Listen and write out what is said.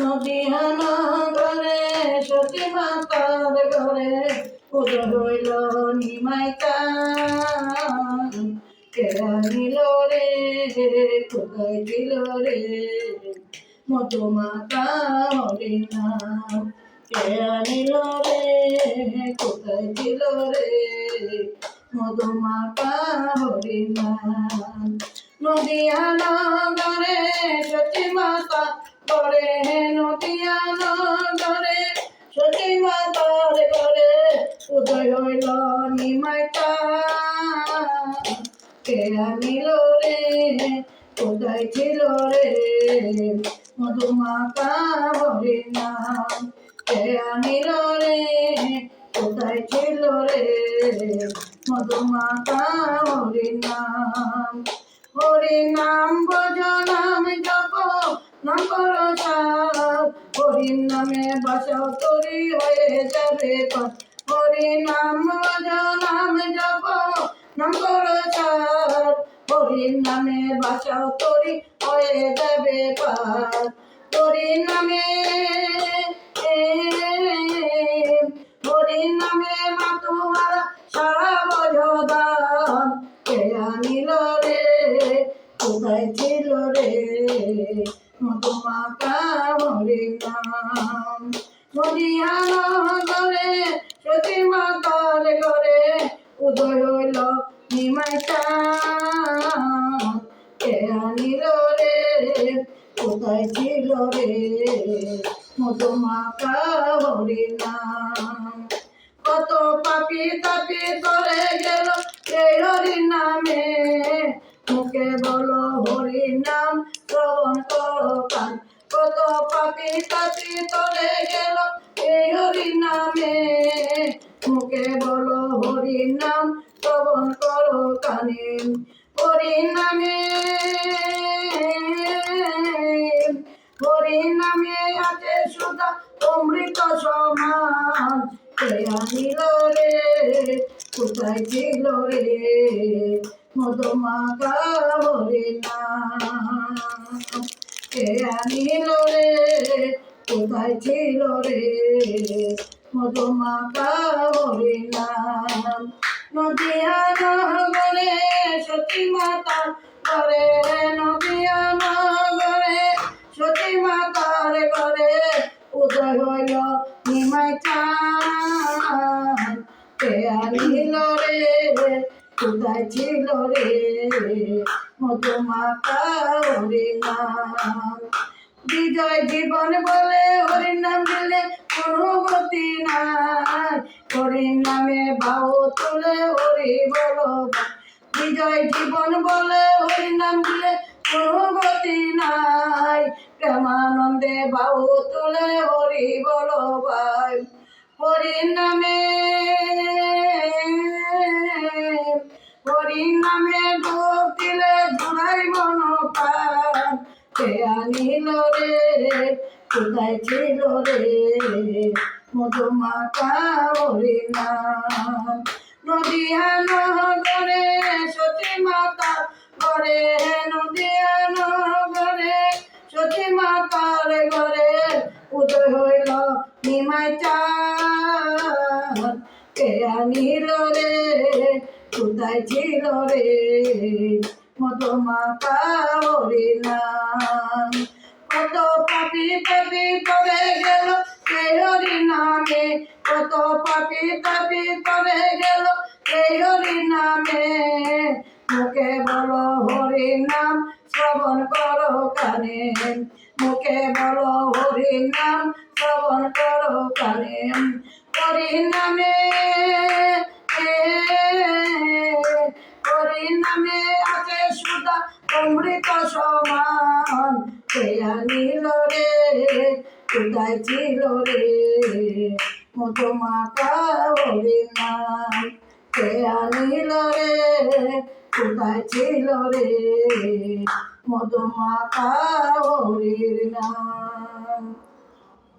নদীহানা ঘরে সতী মাতার ঘরে উদয় হইল নিমাই চাঁদ। কে আনিল রে কোথায় ছিল রে মধুমাতা হরিনাম। কে আনিল রে কোথায় ছিল রে মধুমাতা হরিনাম। নদীয়ানা ঘরে সতী মাতা ঘরে নদীয়ানা ঘরে সতী মাতার ঘরে উদয় হইল নিমাই চাঁদ। কে আনিল রে কোথায় ছিল রে মধুমাতা হরিনাম। কে আনিল রে কোথায় ছিল রে মধুমাতা হরিনাম। হরিনাম ভজ নাম জপ নাম কর সার, হরির নামে বাসাও তরি হয়ে যাবে পার। হরিনাম ভজ নাম জপ নাম কর সার, হরির নামে বাসাও তরি হয়ে যাবে পার। হরির নামে হরির নামে মাতুহারা সারা বজদান। কে আনিল রে কোথায় ছিল রে মধুমাতা হরিনাম। নদীয়ানা ঘরে সতী মাতার ঘরে উদয় হইল নিমাই চাঁদ। কে আনিল রে কোথায় ছিল রে মধুমাতা হরিনাম। কত পাপি তাপি করে গেল এই হরির নামে, মুখে বলো হরির নাম শ্রবণ করো কান। কত পাপি তাপি করে গেল এই হরির নামে, মুখে বলো হরির নাম শ্রবণ করো কানে। হরির নামে হরির নামে আছে সুধা অমৃত সমান। কে আনিল রে কোথায় ছিল রে মধুমাতা হরিনাম। কে আনিল রে কোথায় ছিল রে মধুমাতা হরিনাম। নদীয়ানা ঘরে সতী মাতা ঘরে নদীয়ানা ঘরে সতী মাতার ঘরে উদয় হইল নিমাই চাঁদ। কে আনিল রে কোথায় ছিল রে মধুমাতা হরিনাম। বিজয় জীবন বলে হরির নাম দিলে কোনো গতি নাই, হরির নামে বাউ তুলে হরি বলো। বিজয় জীবন বলে হরির নাম দিলে কোনো গতি নাই, প্রেমানন্দে বাউ তুলে হরি বলো ভাই। হরির নামে হরির নামে ডুব দিলে জুড়াই মন প্রাণ। কে আনিল রে কোথায় ছিল রে মধুমাতা হরিনাম। নদীয়ানা ঘরে সতী মাতা ঘরে নদীয়ানা ঘরে সতী মাতার ঘরে উদয় হইল নিমাই চাঁদ। কে আনিল রে কোথায় ছিল রে মধুমাতা হরিনাম। কত পাপি তাপি করে গেল এই হরি নামে, কত পাপি তাপি করে গেল এই হরি নামে, মুখে বলো হরি নাম শ্রবণ করো কানে। মুখে বলো হরি নাম শ্রবণ করো কানে। হরির নামে হরির নামে আছে সুধা অমৃত সমান। কে আনিল রে কোথায় ছিল রে মধুমাতা হরিনাম। কে আনিল রে কোথায় ছিল রে মধুমাতা হরিনাম।